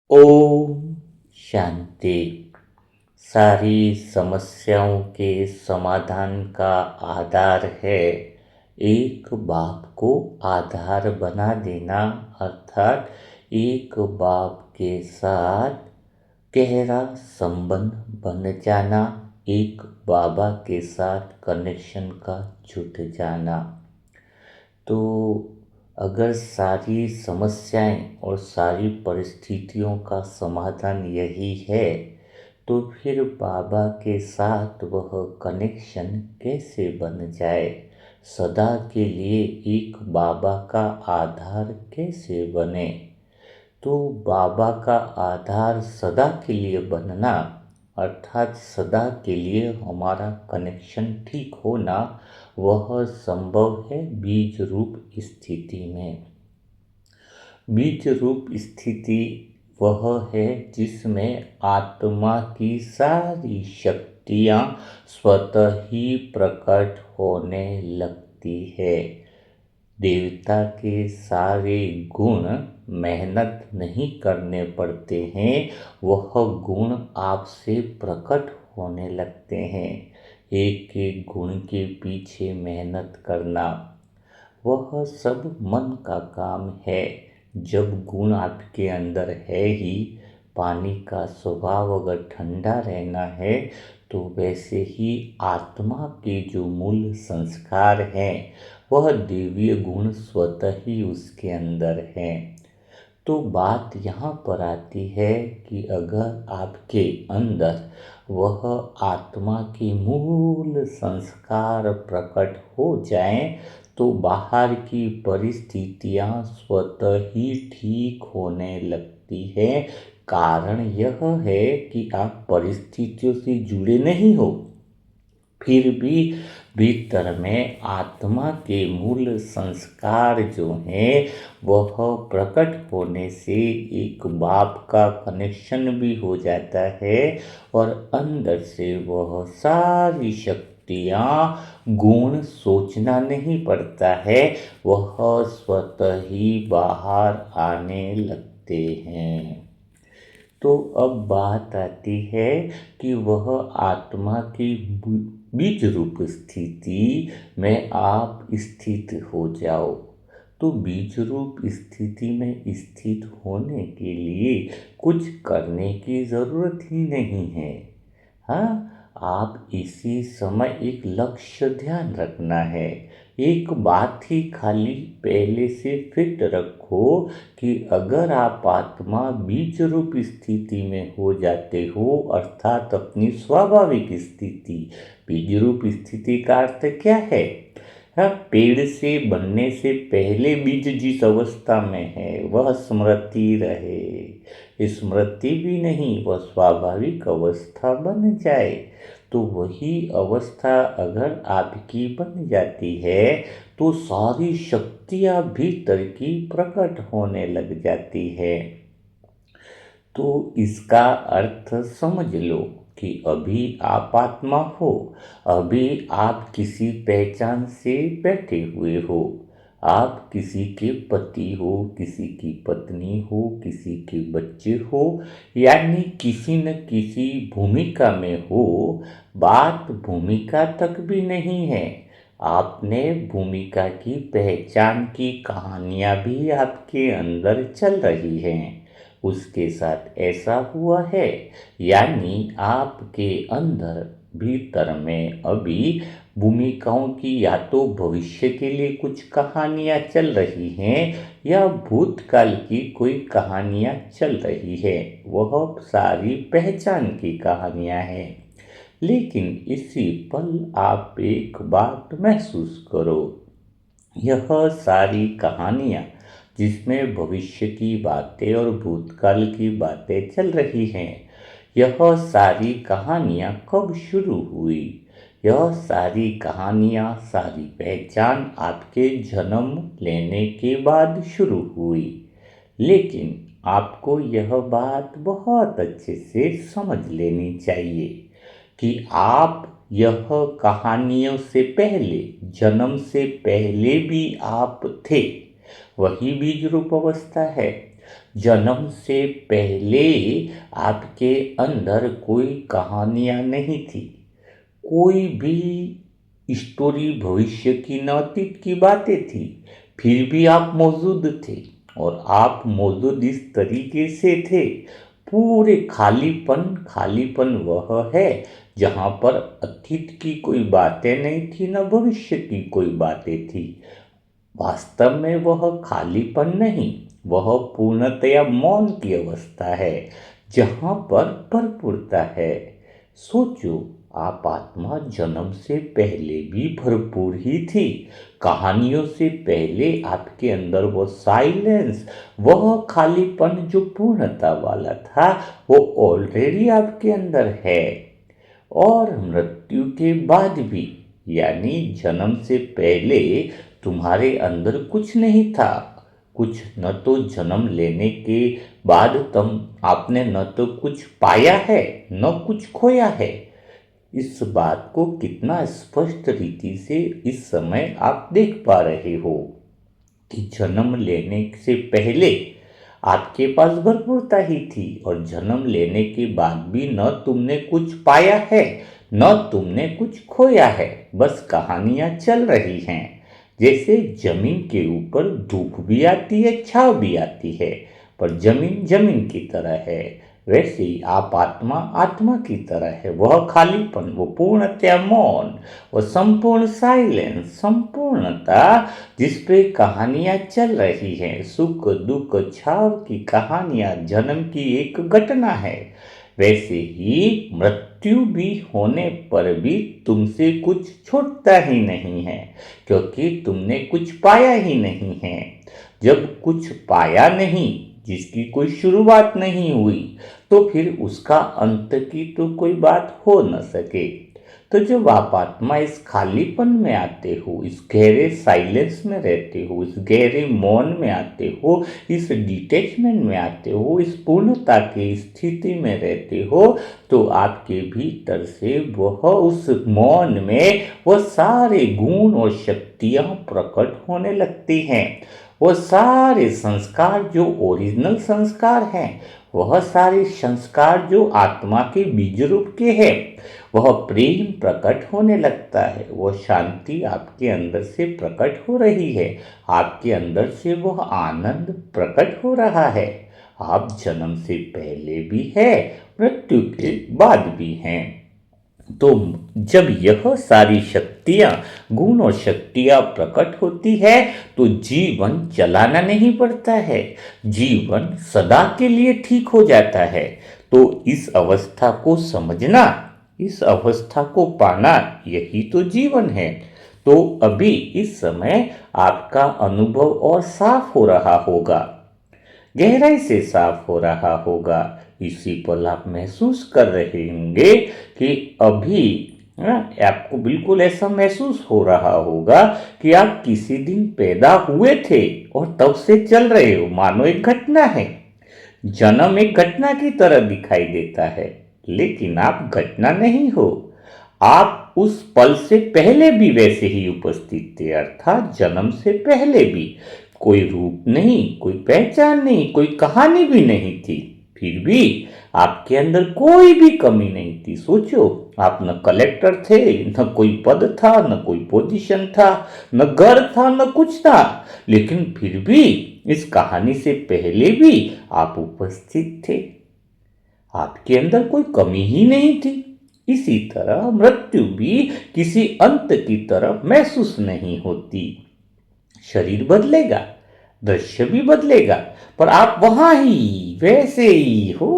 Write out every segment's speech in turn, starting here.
ओम शांति। सारी समस्याओं के समाधान का आधार है एक बाप को आधार बना देना, अर्थात एक बाप के साथ गहरा संबंध बन जाना, एक बाबा के साथ कनेक्शन का जुट जाना। तो अगर सारी समस्याएं और सारी परिस्थितियों का समाधान यही है, तो फिर बाबा के साथ वह कनेक्शन कैसे बन जाए? सदा के लिए एक बाबा का आधार कैसे बने? तो बाबा का आधार सदा के लिए बनना, अर्थात सदा के लिए हमारा कनेक्शन ठीक होना, वह संभव है बीज रूप स्थिति में। बीज रूप स्थिति वह है जिसमें आत्मा की सारी शक्तियाँ स्वतः ही प्रकट होने लगती है। देवता के सारे गुण मेहनत नहीं करने पड़ते हैं, वह गुण आपसे प्रकट होने लगते हैं। एक एक गुण के पीछे मेहनत करना, वह सब मन का काम है। जब गुण आपके अंदर है ही, पानी का स्वभाव अगर ठंडा रहना है, तो वैसे ही आत्मा के जो मूल संस्कार हैं, वह दिव्य गुण स्वतः ही उसके अंदर हैं। तो बात यहाँ पर आती है कि अगर आपके अंदर वह आत्मा के मूल संस्कार प्रकट हो जाएं, तो बाहर की परिस्थितियाँ स्वतः ही ठीक होने लगती है। कारण यह है कि आप परिस्थितियों से जुड़े नहीं हो, फिर भी भीतर में आत्मा के मूल संस्कार जो हैं, वह प्रकट होने से एक बाप का कनेक्शन भी हो जाता है और अंदर से वह सारी शक्तियाँ, गुण सोचना नहीं पड़ता है, वह स्वतः ही बाहर आने लगते हैं। तो अब बात आती है कि वह आत्मा की बीज रूप स्थिति में आप स्थित हो जाओ। तो बीज रूप स्थिति में स्थित होने के लिए कुछ करने की ज़रूरत ही नहीं है। हाँ, आप इसी समय एक लक्ष्य ध्यान रखना है। एक बात ही खाली पहले से फिट रखो कि अगर आप आत्मा बीज रूप स्थिति में हो जाते हो, अर्थात अपनी स्वाभाविक स्थिति, बीज रूप स्थिति का अर्थ क्या है? हाँ, पेड़ से बनने से पहले बीज जिस अवस्था में है, वह स्मृति रहे, स्मृति भी नहीं, वह स्वाभाविक अवस्था बन जाए। तो वही अवस्था अगर आपकी बन जाती है, तो सारी शक्तियाँ भीतर की प्रकट होने लग जाती है। तो इसका अर्थ समझ लो कि अभी आप आत्मा हो, अभी आप किसी पहचान से बैठे हुए हो। आप किसी के पति हो, किसी की पत्नी हो, किसी के बच्चे हो, यानी किसी न किसी भूमिका में हो। बात भूमिका तक भी नहीं है, आपने भूमिका की पहचान की कहानियाँ भी आपके अंदर चल रही हैं। उसके साथ ऐसा हुआ है, यानी आपके अंदर भीतर में अभी भूमिकाओं की या तो भविष्य के लिए कुछ कहानियाँ चल रही हैं, या भूतकाल की कोई कहानियाँ चल रही है। वह सारी पहचान की कहानियाँ हैं। लेकिन इसी पल आप एक बात महसूस करो, यह सारी कहानियाँ जिसमें भविष्य की बातें और भूतकाल की बातें चल रही हैं, यह सारी कहानियाँ कब शुरू हुई? यह सारी कहानियाँ, सारी पहचान आपके जन्म लेने के बाद शुरू हुई। लेकिन आपको यह बात बहुत अच्छे से समझ लेनी चाहिए कि आप यह कहानियों से पहले, जन्म से पहले भी आप थे। वही बीज रूप अवस्था है। जन्म से पहले आपके अंदर कोई कहानियां नहीं थी, कोई भी स्टोरी भविष्य की न अतीत की बातें थी। फिर भी आप मौजूद थे, और आप मौजूद इस तरीके से थे। पूरे खालीपन, खालीपन वह है जहाँ पर अतीत की कोई बातें नहीं थी, न भविष्य की कोई बातें थी। वास्तव में वह खालीपन नहीं, वह पूर्णतया मौन की अवस्था है जहाँ पर भरपूरता है। सोचो, आप आत्मा जन्म से पहले भी भरपूर ही थी। कहानियों से पहले आपके अंदर वो साइलेंस, वह खालीपन जो पूर्णता वाला था, वो ऑलरेडी आपके अंदर है। और मृत्यु के बाद भी, यानी जन्म से पहले तुम्हारे अंदर कुछ नहीं था। कुछ न तो जन्म लेने के बाद तुम आपने न तो कुछ पाया है, न कुछ खोया है। इस बात को कितना स्पष्ट रीति से इस समय आप देख पा रहे हो कि जन्म लेने से पहले आपके पास भरपूरता ही थी, और जन्म लेने के बाद भी न तुमने कुछ पाया है, न तुमने कुछ खोया है। बस कहानियां चल रही हैं। जैसे जमीन के ऊपर धूप भी आती है, छाव भी आती है, पर जमीन जमीन की तरह है। वैसे ही आप आत्मा आत्मा की तरह है। वह खालीपन, वो पूर्णतया मौन, वो संपूर्ण साइलेंस, संपूर्णता जिस पे कहानियां चल रही हैं, सुख दुख छाव की कहानियां, जन्म की एक घटना है। वैसे ही मृत्यु भी होने पर भी तुमसे कुछ छूटता ही नहीं है, क्योंकि तुमने कुछ पाया ही नहीं है। जब कुछ पाया नहीं, जिसकी कोई शुरुआत नहीं हुई, तो फिर उसका अंत की तो कोई बात हो न सके। तो जब आप आत्मा इस खालीपन में आते हो, इस गहरे साइलेंस में रहते हो, इस गहरे मौन में आते हो, इस डिटैचमेंट में आते हो, इस पूर्णता की स्थिति में रहते हो, तो आपके भीतर से वह उस मौन में वह सारे गुण और शक्तियां प्रकट होने लगती हैं। वो सारे संस्कार जो ओरिजिनल संस्कार हैं, वह सारे संस्कार जो आत्मा के बीज रूप के हैं, वह प्रेम प्रकट होने लगता है। वह शांति आपके अंदर से प्रकट हो रही है, आपके अंदर से वह आनंद प्रकट हो रहा है। आप जन्म से पहले भी है, मृत्यु के बाद भी हैं। तो जब यह सारी शक्तियां, गुण और शक्तियां प्रकट होती है, तो जीवन चलाना नहीं पड़ता है, जीवन सदा के लिए ठीक हो जाता है। तो इस अवस्था को समझना, इस अवस्था को पाना, यही तो जीवन है। तो अभी इस समय आपका अनुभव और साफ हो रहा होगा, गहराई से साफ हो रहा होगा। इसी पल आप महसूस कर रहे होंगे कि अभी आपको बिल्कुल ऐसा महसूस हो रहा होगा कि आप किसी दिन पैदा हुए थे और तब से चल रहे हो, मानो एक घटना है। जन्म एक घटना की तरह दिखाई देता है, लेकिन आप घटना नहीं हो। आप उस पल से पहले भी वैसे ही उपस्थित थे, अर्थात जन्म से पहले भी। कोई रूप नहीं, कोई पहचान नहीं, कोई कहानी भी नहीं थी, फिर भी आपके अंदर कोई भी कमी नहीं थी। सोचो, आप न कलेक्टर थे, न कोई पद था, न कोई पोजीशन था, न घर था, न कुछ था, लेकिन फिर भी इस कहानी से पहले भी आप उपस्थित थे। आपके अंदर कोई कमी ही नहीं थी। इसी तरह मृत्यु भी किसी अंत की तरह महसूस नहीं होती। शरीर बदलेगा, दृश्य भी बदलेगा, पर आप वहां ही वैसे ही हो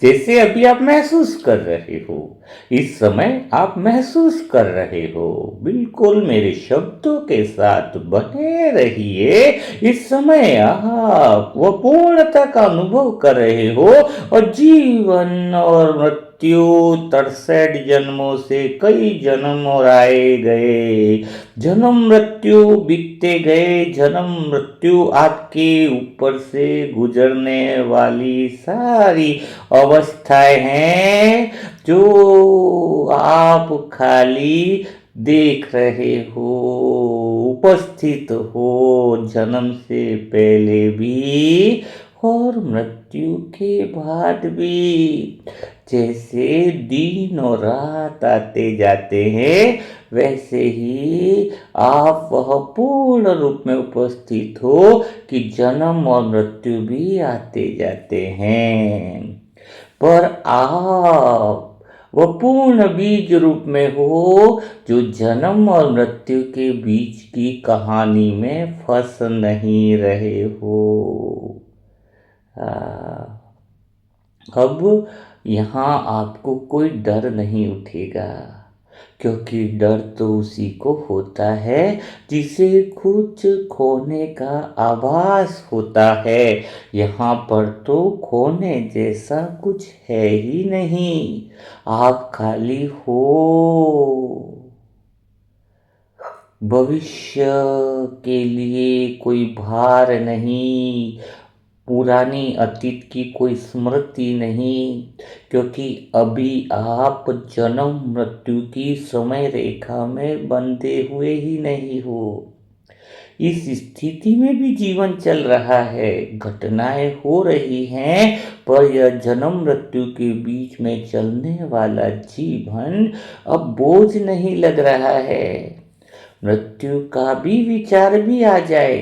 जैसे अभी आप महसूस कर रहे हो। इस समय आप महसूस कर रहे हो। बिल्कुल मेरे शब्दों के साथ बने रहिए। इस समय आप वो पूर्णता का अनुभव कर रहे हो, और जीवन और मृत्यु 63 जन्मों से कई जन्म और आए गए, जन्म मृत्यु बीतते गए। जन्म मृत्यु आपके ऊपर से गुजरने वाली सारी अवस्थाएं हैं, जो आप खाली देख रहे हो, उपस्थित हो जन्म से पहले भी और मृत्यु के बाद भी। जैसे दिन और रात आते जाते हैं, वैसे ही आप वह पूर्ण रूप में उपस्थित हो कि जन्म और मृत्यु भी आते जाते हैं। पर आप वह पूर्ण बीज रूप में हो जो जन्म और मृत्यु के बीच की कहानी में फंस नहीं रहे हो। अब यहाँ आपको कोई डर नहीं उठेगा, क्योंकि डर तो उसी को होता है जिसे कुछ खोने का आभास होता है। यहाँ पर तो खोने जैसा कुछ है ही नहीं, आप खाली हो। भविष्य के लिए कोई भार नहीं, पुरानी अतीत की कोई स्मृति नहीं, क्योंकि अभी आप जन्म मृत्यु की समय रेखा में बंधे हुए ही नहीं हो। इस स्थिति में भी जीवन चल रहा है, घटनाएं हो रही हैं, पर यह जन्म मृत्यु के बीच में चलने वाला जीवन अब बोझ नहीं लग रहा है। मृत्यु का भी विचार भी आ जाए,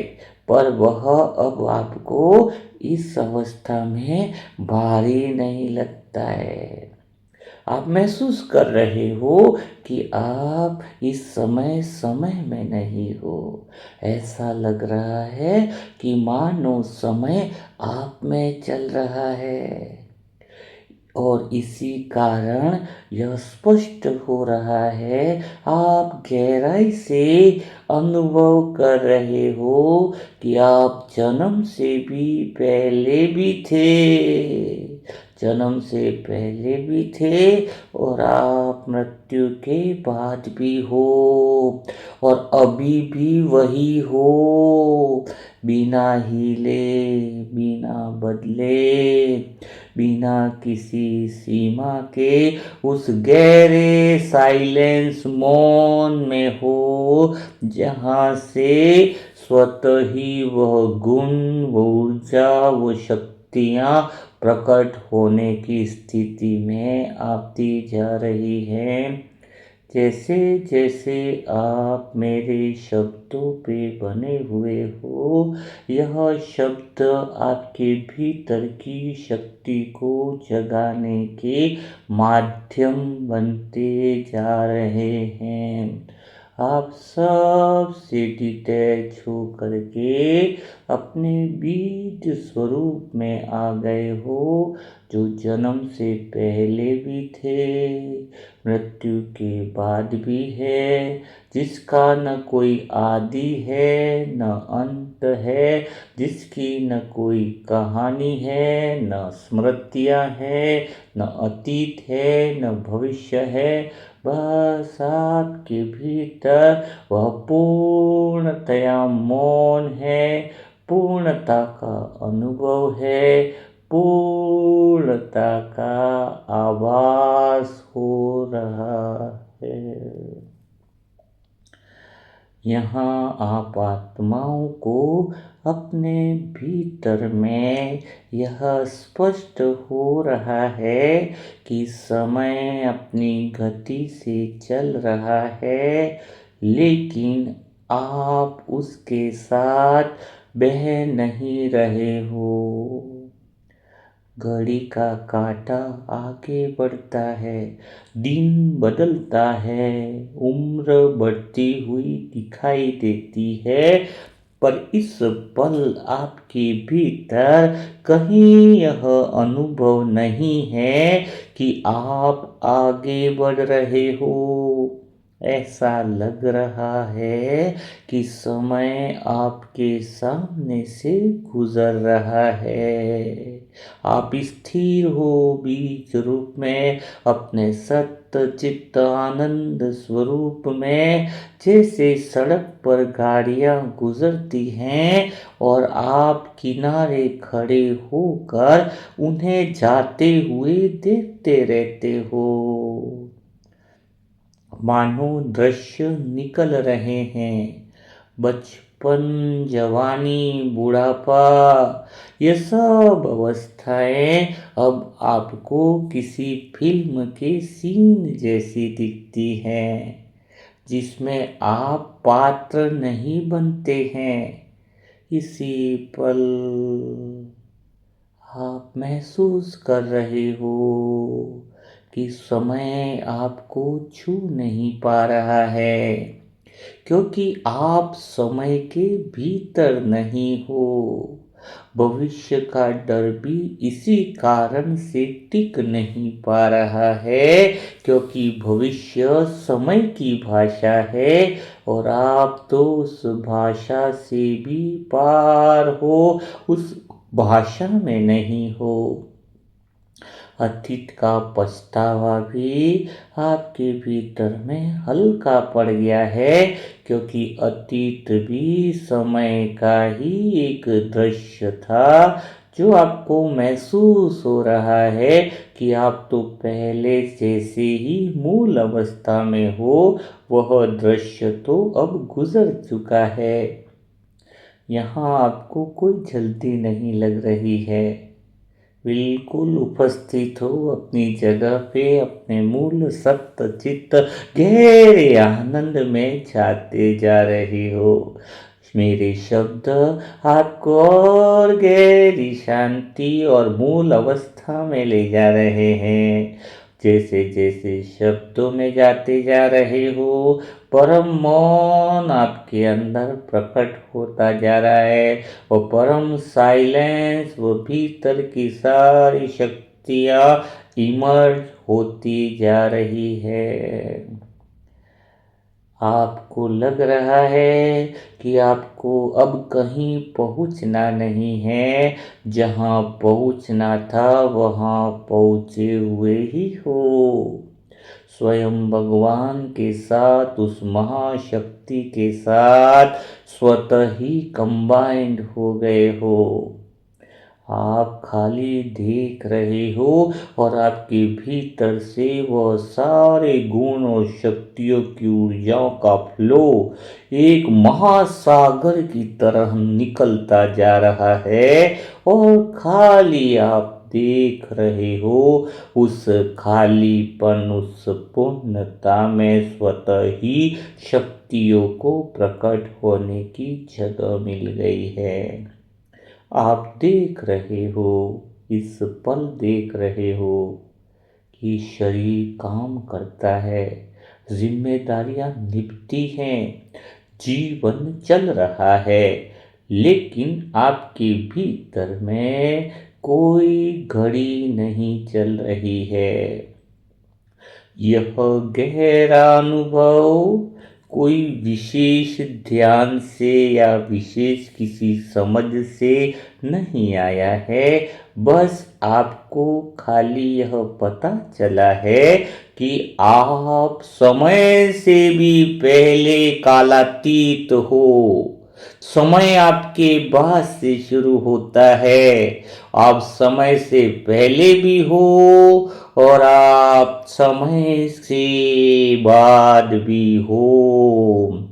पर वह अब आपको इस अवस्था में भारी नहीं लगता है। आप महसूस कर रहे हो कि आप इस समय समय में नहीं हो। ऐसा लग रहा है कि मानो समय आप में चल रहा है, और इसी कारण यह स्पष्ट हो रहा है, आप गहराई से अनुभव कर रहे हो कि आप जन्म से भी पहले भी थे, जन्म से पहले भी थे, और आप मृत्यु के बाद भी हो, और अभी भी वही हो, बिना हिले, बिना बदले, बिना किसी सीमा के उस गहरे साइलेंस मौन में हो, जहाँ से स्वतः ही वह गुण, वो ऊर्जा, वो शक्तियाँ प्रकट होने की स्थिति में आती जा रही हैं। जैसे जैसे आप मेरे शब्दों पे बने हुए हो, यह शब्द आपके भीतर की शक्ति को जगाने के माध्यम बनते जा रहे हैं। आप सबसे डिटैच हो करके अपने बीज स्वरूप में आ गए हो, जो जन्म से पहले भी थे, मृत्यु के बाद भी है, जिसका न कोई आदि है न अंत है, जिसकी न कोई कहानी है न स्मृतियाँ है, न अतीत है न भविष्य है। बस आपके भीतर वह पूर्णतया मौन है, पूर्णता का अनुभव है, पूर्णता का आभास हो रहा है। यहाँ आप आत्माओं को अपने भीतर में यह स्पष्ट हो रहा है कि समय अपनी गति से चल रहा है, लेकिन आप उसके साथ बह नहीं रहे हो। घड़ी का काटा आगे बढ़ता है, दिन बदलता है, उम्र बढ़ती हुई दिखाई देती है, पर इस पल आपके भीतर कहीं यह अनुभव नहीं है कि आप आगे बढ़ रहे हो। ऐसा लग रहा है कि समय आपके सामने से गुजर रहा है। आप स्थिर हो बीज रूप में, अपने सत्य चित्त आनंद स्वरूप में, जैसे सड़क पर गाड़ियां गुजरती हैं और आप किनारे खड़े होकर उन्हें जाते हुए देखते रहते हो। मानो दृश्य निकल रहे हैं। बचपन, जवानी, बुढ़ापा, ये सब अवस्थाएं अब आपको किसी फिल्म के सीन जैसी दिखती हैं, जिसमें आप पात्र नहीं बनते हैं। इसी पल आप महसूस कर रहे हो कि समय आपको छू नहीं पा रहा है, क्योंकि आप समय के भीतर नहीं हो। भविष्य का डर भी इसी कारण से टिक नहीं पा रहा है, क्योंकि भविष्य समय की भाषा है और आप तो उस भाषा से भी पार हो, उस भाषा में नहीं हो। अतीत का पछतावा भी आपके भीतर में हल्का पड़ गया है, क्योंकि अतीत भी समय का ही एक दृश्य था, जो आपको महसूस हो रहा है कि आप तो पहले जैसे ही मूल अवस्था में हो। वह दृश्य तो अब गुजर चुका है। यहाँ आपको कोई जल्दी नहीं लग रही है। बिल्कुल उपस्थित हो अपनी जगह पे, अपने मूल सत्य चित्त गहरे आनंद में जाते जा रही हो। मेरे शब्द आपको और गहरी शांति और मूल अवस्था में ले जा रहे हैं। जैसे जैसे शब्दों में जाते जा रहे हो, परम मौन आपके अंदर प्रकट होता जा रहा है। वो परम साइलेंस, वो भीतर की सारी शक्तियाँ इमर्ज होती जा रही है। आपको लग रहा है कि आपको अब कहीं पहुंचना नहीं है, जहां पहुंचना था वहां पहुंचे हुए ही हो। स्वयं भगवान के साथ, उस महाशक्ति के साथ स्वतः ही कंबाइंड हो गए हो। आप खाली देख रहे हो और आपके भीतर से वह सारे गुण और शक्तियों की ऊर्जाओं का फ्लो एक महासागर की तरह निकलता जा रहा है, और खाली आप देख रहे हो। उस खालीपन, उस पूर्णता में स्वतः ही शक्तियों को प्रकट होने की जगह मिल गई है। आप देख रहे हो, इस पल देख रहे हो कि शरीर काम करता है, जिम्मेदारियां निभती हैं, जीवन चल रहा है, लेकिन आपके भीतर में कोई घड़ी नहीं चल रही है। यह गहरा अनुभव कोई विशेष ध्यान से या विशेष किसी समझ से नहीं आया है। बस आपको खाली यह पता चला है कि आप समय से भी पहले कालातीत हो। समय आपके बाद से शुरू होता है। आप समय से पहले भी हो और आप समय से बाद भी हो।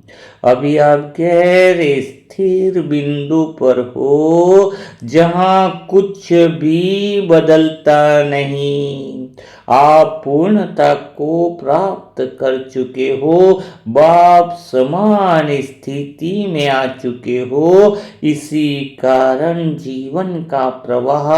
अभी आप गहरे स्थिर बिंदु पर हो, जहां कुछ भी बदलता नहीं। आप पूर्णता को प्राप्त कर चुके हो, बाप समान स्थिति में आ चुके हो। इसी कारण जीवन का प्रवाह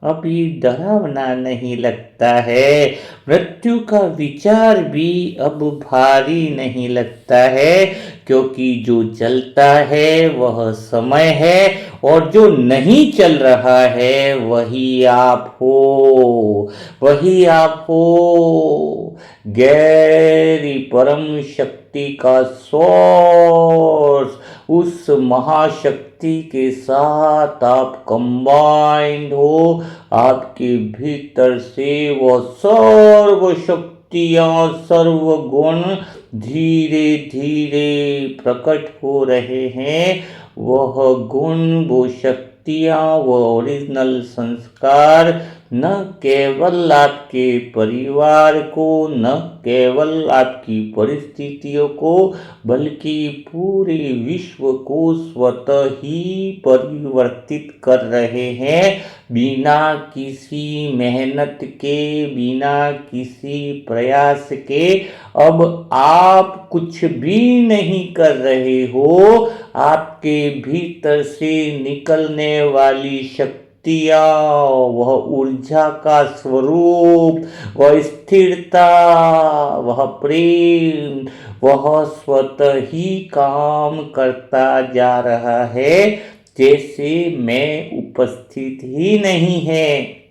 अभी डरावना नहीं लगता है। मृत्यु का विचार भी अब भारी नहीं लगता है, क्योंकि जो चलता है वह समय है, और जो नहीं चल रहा है वही आप हो। वही आप हो। गहरी परम शक्ति का सोर्स, उस महाशक्ति के साथ आप कंबाइंड हो। आपके भीतर से वह सर्व शक्तियां, सर्व गुण धीरे धीरे प्रकट हो रहे हैं। वह गुण, वो शक्तियां, वो ओरिजिनल संस्कार न केवल आपके परिवार को, न केवल आपकी परिस्थितियों को, बल्कि पूरे विश्व को स्वतः ही परिवर्तित कर रहे हैं, बिना किसी मेहनत के, बिना किसी प्रयास के। अब आप कुछ भी नहीं कर रहे हो, आपके भीतर से निकलने वाली शक्तियाँ, वह ऊर्जा का स्वरूप, वह स्थिरता, वह प्रेम, वह स्वतः ही काम करता जा रहा है, जैसे मैं उपस्थित ही नहीं है,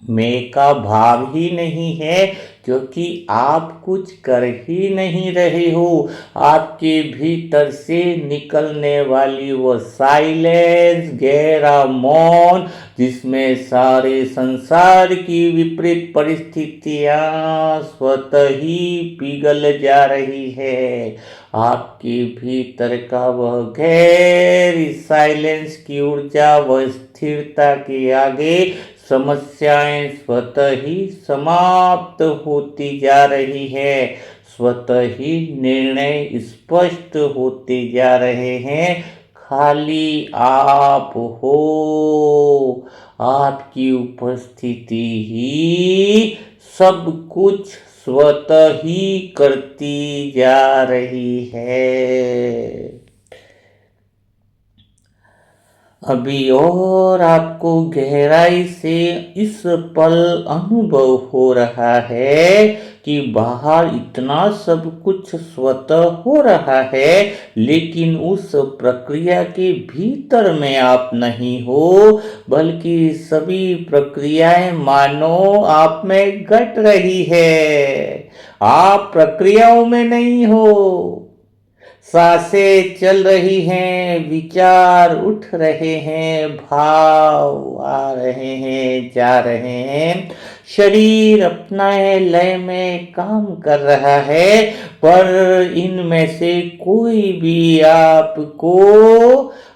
मैं का भाव ही नहीं है, क्योंकि आप कुछ कर ही नहीं रहे हो। आपके भीतर से निकलने वाली वो साइलेंस, गहरा मौन, जिसमें सारे संसार की विपरीत परिस्थितियां स्वतः ही पिघल जा रही है। आपके भीतर का वह गहरी साइलेंस की ऊर्जा, वह स्थिरता के आगे समस्याएं स्वतः ही समाप्त होती जा रही है, स्वतः ही निर्णय स्पष्ट होते जा रहे हैं। खाली आप हो, आपकी उपस्थिति ही सब कुछ स्वतः ही करती जा रही है। अभी और आपको गहराई से इस पल अनुभव हो रहा है कि बाहर इतना सब कुछ स्वतः हो रहा है, लेकिन उस प्रक्रिया के भीतर में आप नहीं हो, बल्कि सभी प्रक्रियाएं मानो आप में घट रही है। आप प्रक्रियाओं में नहीं हो। सांसें चल रही हैं, विचार उठ रहे हैं, भाव आ रहे हैं, जा रहे हैं, शरीर अपना लय में काम कर रहा है, पर इनमें से कोई भी आपको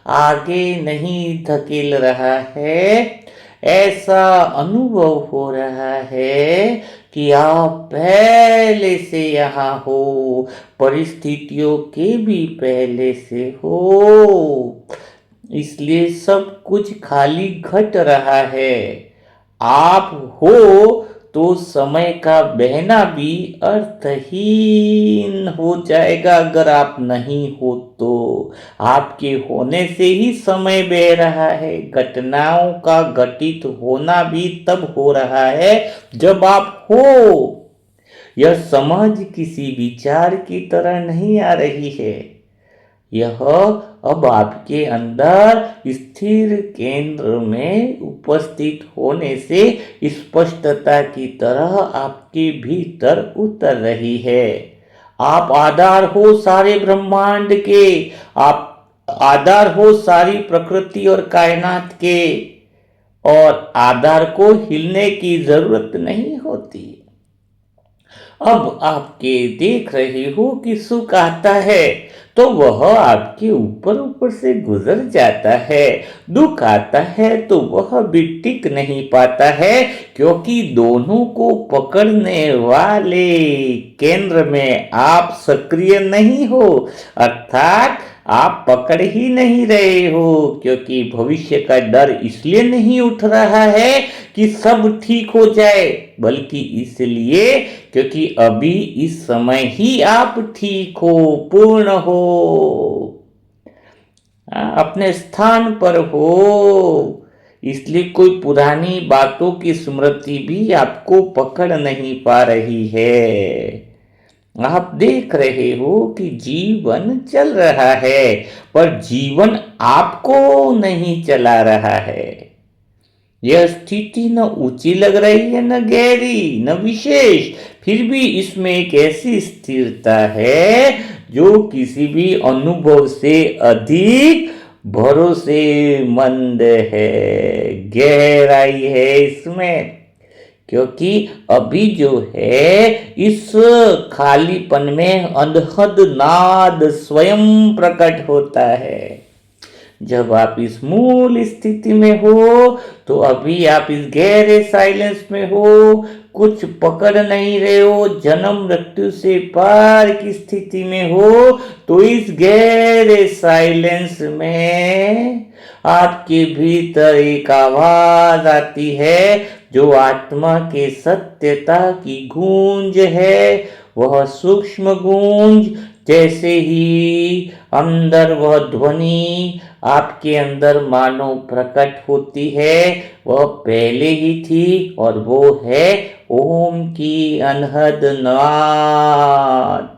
आगे नहीं धकेल रहा है। ऐसा अनुभव हो रहा है कि आप पहले से यहाँ हो, परिस्थितियों के भी पहले से हो, इसलिए सब कुछ खाली घट रहा है। आप हो तो समय का बहना भी अर्थहीन हो जाएगा। अगर आप नहीं हो तो आपके होने से ही समय बह रहा है। घटनाओं का घटित होना भी तब हो रहा है जब आप हो। यह समझ किसी विचार की तरह नहीं आ रही है, यह अब आपके अंदर स्थिर केंद्र में उपस्थित होने से स्पष्टता की तरह आपके भीतर उतर रही है। आप आधार हो सारे ब्रह्मांड के, आप आधार हो सारी प्रकृति और कायनात के, और आधार को हिलने की जरूरत नहीं होती। अब आपके देख रहे हो कि सुख आता है तो वह आपके ऊपर ऊपर से गुजर जाता है, दुख आता है तो वह भी टिक नहीं पाता है, क्योंकि दोनों को पकड़ने वाले केंद्र में आप सक्रिय नहीं हो, अर्थात आप पकड़ ही नहीं रहे हो, क्योंकि भविष्य का डर इसलिए नहीं उठ रहा है कि सब ठीक हो जाए, बल्कि इसलिए क्योंकि अभी इस समय ही आप ठीक हो, पूर्ण हो, अपने स्थान पर हो। इसलिए कोई पुरानी बातों की स्मृति भी आपको पकड़ नहीं पा रही है। आप देख रहे हो कि जीवन चल रहा है, पर जीवन आपको नहीं चला रहा है। यह स्थिति न ऊंची लग रही है, न गहरी, न विशेष, फिर भी इसमें एक ऐसी स्थिरता है जो किसी भी अनुभव से अधिक भरोसेमंद है। गहराई है इसमें, क्योंकि अभी जो है इस खालीपन में अनहद नाद स्वयं प्रकट होता है। जब आप इस मूल स्थिति में हो तो अभी आप इस गहरे साइलेंस में हो, कुछ पकड़ नहीं रहे हो, जन्म मृत्यु से पार की स्थिति में हो। तो इस गहरे साइलेंस में आपके भीतर एक आवाज आती है जो आत्मा के सत्यता की गूंज है। वह सूक्ष्म गूंज, जैसे ही अंदर वह ध्वनि आपके अंदर मानो प्रकट होती है, वह पहले ही थी और वो है ओम की अनहद नाद।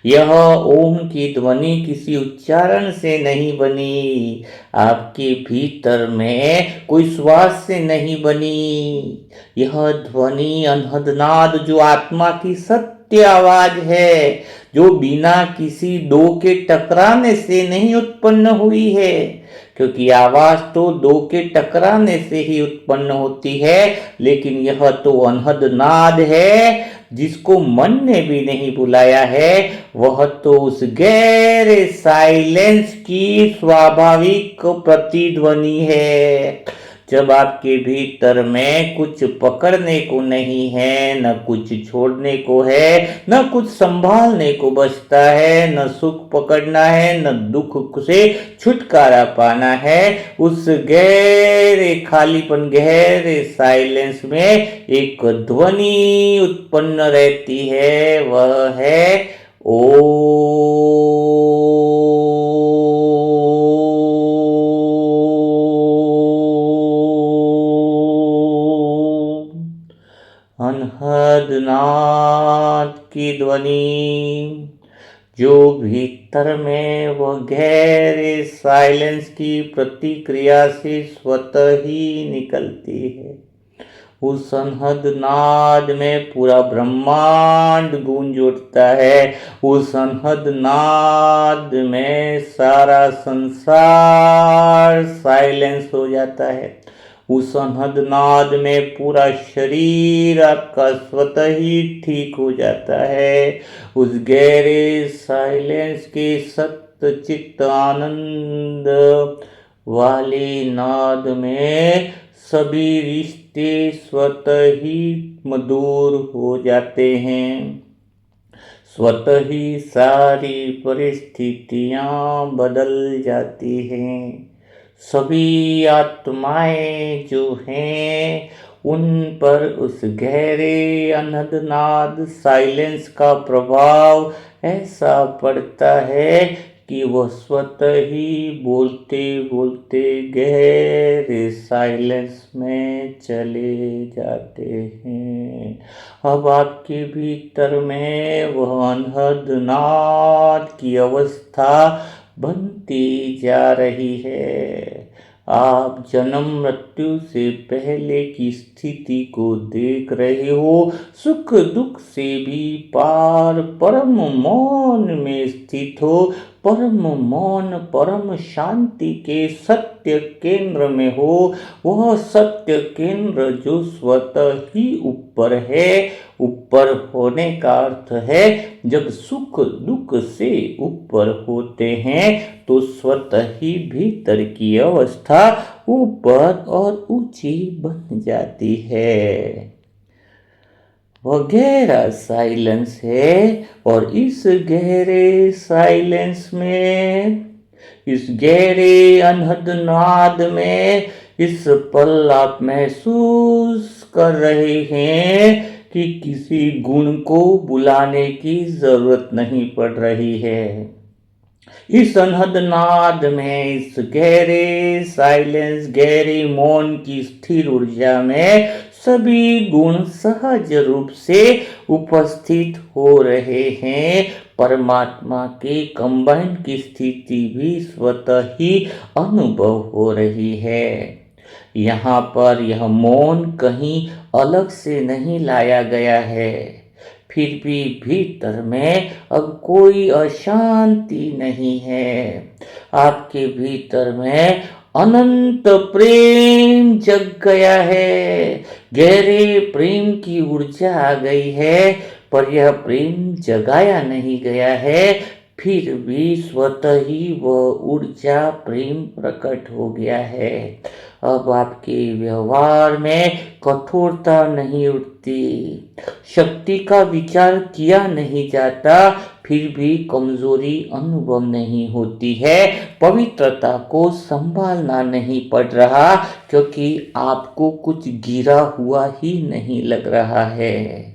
यह ओम की ध्वनि किसी उच्चारण से नहीं बनी, आपके भीतर में कोई श्वास से नहीं बनी। यह ध्वनि अनहदनाद जो आत्मा की सत्य आवाज है, जो बिना किसी दो के टकराने से नहीं उत्पन्न हुई है, क्योंकि आवाज तो दो के टकराने से ही उत्पन्न होती है, लेकिन यह तो अनहद नाद है जिसको मन ने भी नहीं बुलाया है। वह तो उस गहरे साइलेंस की स्वाभाविक प्रतिध्वनि है। जब आपके भीतर में कुछ पकड़ने को नहीं है, न कुछ छोड़ने को है, न कुछ संभालने को बचता है, न सुख पकड़ना है, न दुख से छुटकारा पाना है, उस गहरे खालीपन, गहरे साइलेंस में एक ध्वनि उत्पन्न रहती है, वह है ओ। अनहद नाद की ध्वनि जो भीतर में वह गहरे साइलेंस की प्रतिक्रिया से स्वतः ही निकलती है। उस अनहद नाद में पूरा ब्रह्मांड गूंज उठता है। उस अनहद नाद में सारा संसार साइलेंस हो जाता है। उस अनहद नाद में पूरा शरीर आपका स्वतः ही ठीक हो जाता है। उस गहरे साइलेंस के सत्य चित्त आनंद वाले नाद में सभी रिश्ते स्वतः ही मधुर हो जाते हैं। स्वतः ही सारी परिस्थितियां बदल जाती हैं। सभी आत्माएं जो हैं उन पर उस गहरे अनहद नाद साइलेंस का प्रभाव ऐसा पड़ता है कि वह स्वतः ही बोलते बोलते गहरे साइलेंस में चले जाते हैं। अब आपके भीतर में वह अनहद नाद की अवस्था बनती जा रही है। आप जन्म मृत्यु से पहले की स्थिति को देख रहे हो। सुख दुख से भी पार परम मौन में स्थित हो। परम मौन, परम शांति के सत्य केंद्र में हो। वह सत्य केंद्र जो स्वतः ही ऊपर है। ऊपर होने का अर्थ है जब सुख दुख से ऊपर होते हैं तो स्वतः ही भीतर की अवस्था ऊपर और ऊंची बन जाती है। वह गहरा साइलेंस है और इस गहरे साइलेंस में, इस गहरे अनहद नाद में इस पल आप महसूस कर रहे हैं कि किसी गुण को बुलाने की जरूरत नहीं पड़ रही है। इस अनहद नाद में, इस गहरे साइलेंस, गहरे मौन की स्थिर ऊर्जा में सभी गुण सहज रूप से उपस्थित हो रहे हैं। परमात्मा के कंबाइन की स्थिति भी स्वतः ही अनुभव हो रही है। यहाँ पर यह मौन कहीं अलग से नहीं लाया गया है। फिर भी भीतर में अब कोई अशांति नहीं है। आपके भीतर में अनंत प्रेम जग गया है। गहरे प्रेम की ऊर्जा आ गई है, पर यह प्रेम जगाया नहीं गया है। फिर भी स्वतः ही वह ऊर्जा प्रेम प्रकट हो गया है। अब आपके व्यवहार में कठोरता नहीं उठती, शक्ति का विचार किया नहीं जाता, फिर भी कमजोरी अनुभव नहीं होती है। पवित्रता को संभालना नहीं पड़ रहा, क्योंकि आपको कुछ गिरा हुआ ही नहीं लग रहा है।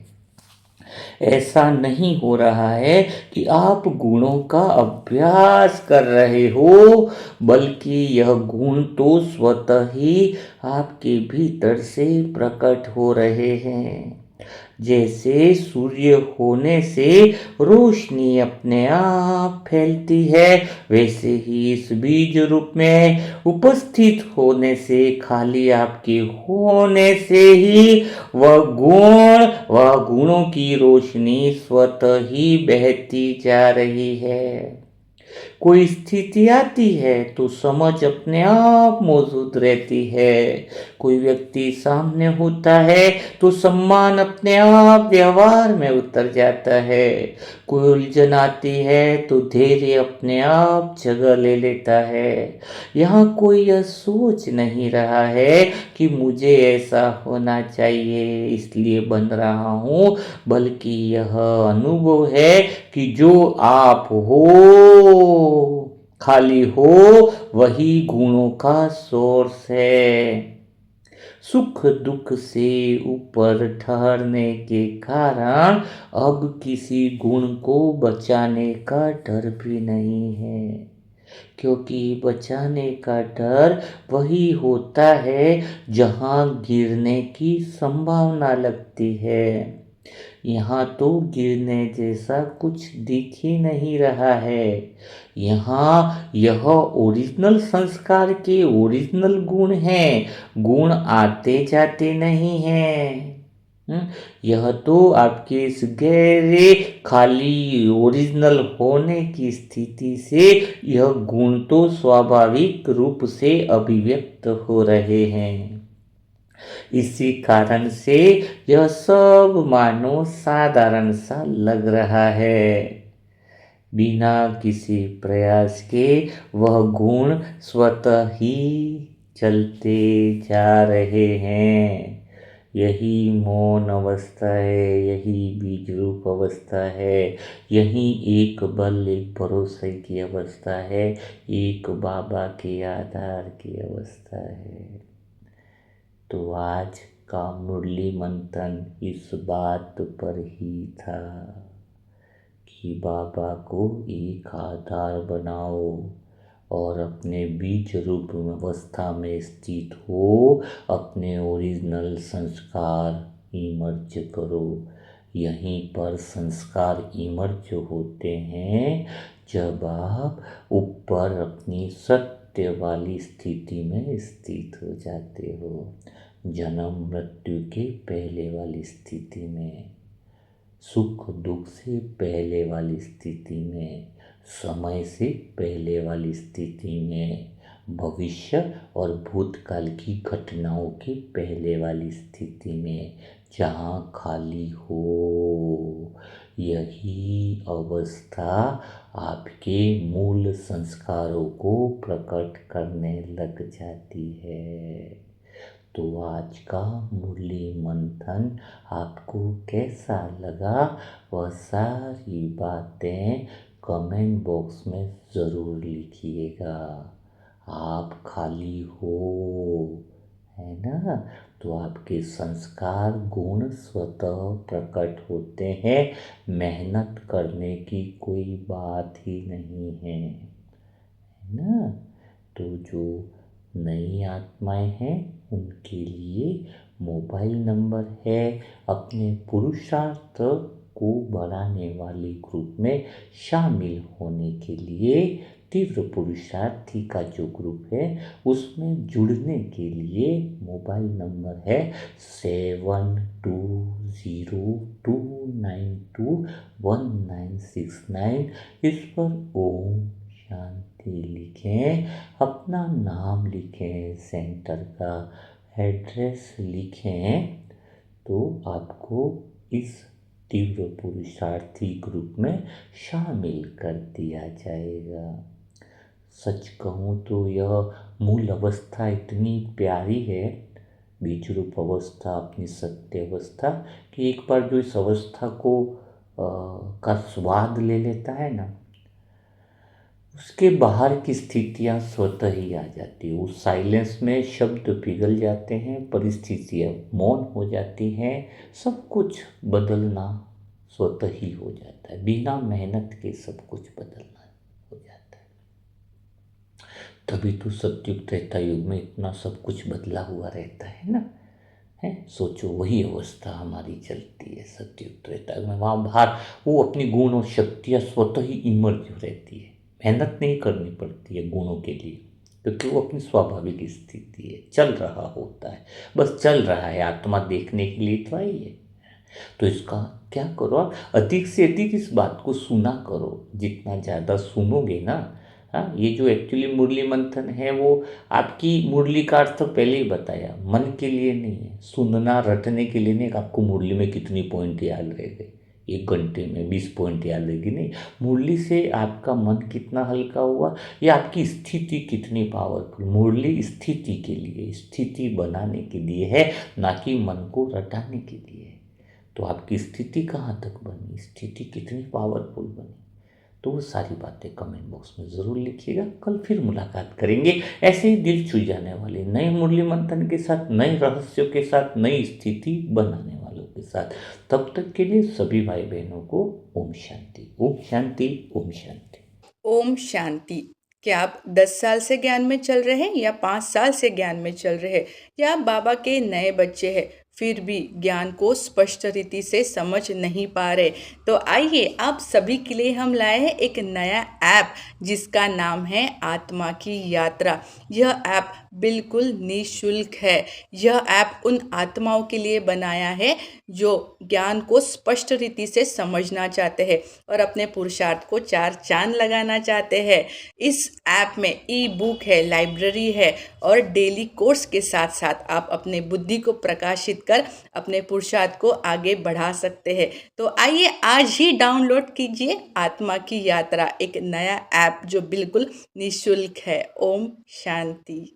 ऐसा नहीं हो रहा है कि आप गुणों का अभ्यास कर रहे हो, बल्कि यह गुण तो स्वतः ही आपके भीतर से प्रकट हो रहे हैं। जैसे सूर्य होने से रोशनी अपने आप फैलती है, वैसे ही इस बीज रूप में उपस्थित होने से, खाली आपके होने से ही वह गुणों की रोशनी स्वतः ही बहती जा रही है। कोई स्थिति आती है तो समझ अपने आप मौजूद रहती है। कोई व्यक्ति सामने होता है तो सम्मान अपने आप व्यवहार में उतर जाता है। कोई उलझन आती है तो धैर्य अपने आप जगह ले लेता है। यहाँ कोई यह सोच नहीं रहा है कि मुझे ऐसा होना चाहिए इसलिए बन रहा हूँ, बल्कि यह अनुभव है कि जो आप हो, खाली हो, वही गुणों का सोर्स है। सुख दुख से ऊपर ठहरने के कारण अब किसी गुण को बचाने का डर भी नहीं है, क्योंकि बचाने का डर वही होता है जहाँ गिरने की संभावना लगती है। यहाँ तो गिरने जैसा कुछ दिख ही नहीं रहा है। यहाँ यह ओरिजिनल संस्कार के ओरिजिनल गुण हैं, गुण आते जाते नहीं हैं। यह तो आपके इस गहरे खाली ओरिजिनल होने की स्थिति से यह गुण तो स्वाभाविक रूप से अभिव्यक्त हो रहे हैं। इसी कारण से यह सब मानो साधारण सा लग रहा है। बिना किसी प्रयास के वह गुण स्वतः ही चलते जा रहे हैं। यही मौन अवस्था है, यही बीज रूप अवस्था है, यही एक बल एक भरोसे की अवस्था है, एक बाबा के आधार की अवस्था है। तो आज का मुरली मंथन इस बात पर ही था कि बाबा को एक आधार बनाओ और अपने बीज रूप अवस्था में स्थित हो, अपने ओरिजिनल संस्कार इमर्ज करो। यहीं पर संस्कार इमर्ज होते हैं जब आप ऊपर अपनी सत्य वाली स्थिति में स्थित हो जाते हो, जन्म मृत्यु के पहले वाली स्थिति में, सुख दुख से पहले वाली स्थिति में, समय से पहले वाली स्थिति में, भविष्य और भूतकाल की घटनाओं के पहले वाली स्थिति में, जहाँ खाली हो। यही अवस्था आपके मूल संस्कारों को प्रकट करने लग जाती है। तो आज का मुरली मंथन आपको कैसा लगा, वह सारी बातें कमेंट बॉक्स में ज़रूर लिखिएगा। आप खाली हो, है ना? तो आपके संस्कार गुण स्वतः प्रकट होते हैं, मेहनत करने की कोई बात ही नहीं है ना? तो जो नई आत्माएं हैं उनके लिए मोबाइल नंबर है, अपने पुरुषार्थ को बढ़ाने वाले ग्रुप में शामिल होने के लिए, तीव्र पुरुषार्थी का जो ग्रुप है उसमें जुड़ने के लिए मोबाइल नंबर है 7202921969। इस पर ओम शांति लिखें, अपना नाम लिखें, सेंटर का एड्रेस लिखें, तो आपको इस तीव्र पुरुषार्थी ग्रुप में शामिल कर दिया जाएगा। सच कहूँ तो यह मूल अवस्था इतनी प्यारी है, बीज रूप अवस्था, अपनी सत्य अवस्था, कि एक बार जो इस अवस्था को का स्वाद ले लेता है ना, उसके बाहर की स्थितियाँ स्वतः ही आ जाती है। उस साइलेंस में शब्द पिघल जाते हैं, परिस्थितियाँ मौन हो जाती हैं, सब कुछ बदलना स्वतः ही हो जाता है। बिना मेहनत के सब कुछ बदलना हो जाता है। तभी तो सतयुग त्रेता युग में इतना सब कुछ बदला हुआ रहता है ना, है। सोचो, वही अवस्था हमारी चलती है सतयुग त्रेता युग में। वहाँ बाहर वो अपनी गुण और शक्तियाँ स्वतः ही इमर्ज रहती है, मेहनत नहीं करनी पड़ती है गुणों के लिए, क्योंकि वो अपनी स्वाभाविक स्थिति है, चल रहा होता है, बस चल रहा है। आत्मा देखने के लिए तो आई है। तो इसका क्या करो, आप अधिक से अधिक इस बात को सुना करो। जितना ज़्यादा सुनोगे ना, हाँ, ये जो एक्चुअली मुरली मंथन है वो आपकी मुरली का अर्थ तो पहले ही बताया, मन के लिए नहीं है, सुनना रटने के लिए नहीं। आपको मुरली में कितनी पॉइंट याद रह गए, 1 घंटे में 20 पॉइंट याद रहेगी, नहीं। मुरली से आपका मन कितना हल्का हुआ, या आपकी स्थिति कितनी पावरफुल। मुरली स्थिति के लिए, स्थिति बनाने के लिए है, ना कि मन को रटाने के लिए। तो आपकी स्थिति कहाँ तक बनी, स्थिति कितनी पावरफुल बनी, तो वो सारी बातें कमेंट बॉक्स में ज़रूर लिखिएगा। कल फिर मुलाकात करेंगे ऐसे ही दिल छू जाने वाले नए मुरली मंथन के साथ, नए रहस्यों के साथ, नई स्थिति बनाने वालों के साथ। तब तक के लिए सभी भाई बहनों को ओम शांति, ओम शांति, ओम शांति। ओम शांति। क्या आप 10 साल से ज्ञान में चल रहे हैं या 5 साल से ज्ञान में चल रहे हैं, या आप बाबा के नए बच्चे हैं फिर भी ज्ञान को स्पष्ट रीति से समझ नहीं पा रहे, तो आइए आप सभी के लिए हम लाए हैं एक नया ऐप जिसका नाम है आत्मा की यात्रा। यह ऐप बिल्कुल निःशुल्क है। यह ऐप उन आत्माओं के लिए बनाया है जो ज्ञान को स्पष्ट रीति से समझना चाहते हैं और अपने पुरुषार्थ को 4 चांद लगाना चाहते हैं। इस ऐप में ई बुक है, लाइब्रेरी है और डेली कोर्स के साथ साथ आप अपने बुद्धि को प्रकाशित कर अपने पुरुषार्थ को आगे बढ़ा सकते हैं। तो आइए आज ही डाउनलोड कीजिए आत्मा की यात्रा, एक नया ऐप जो बिल्कुल निःशुल्क है। ओम शांति।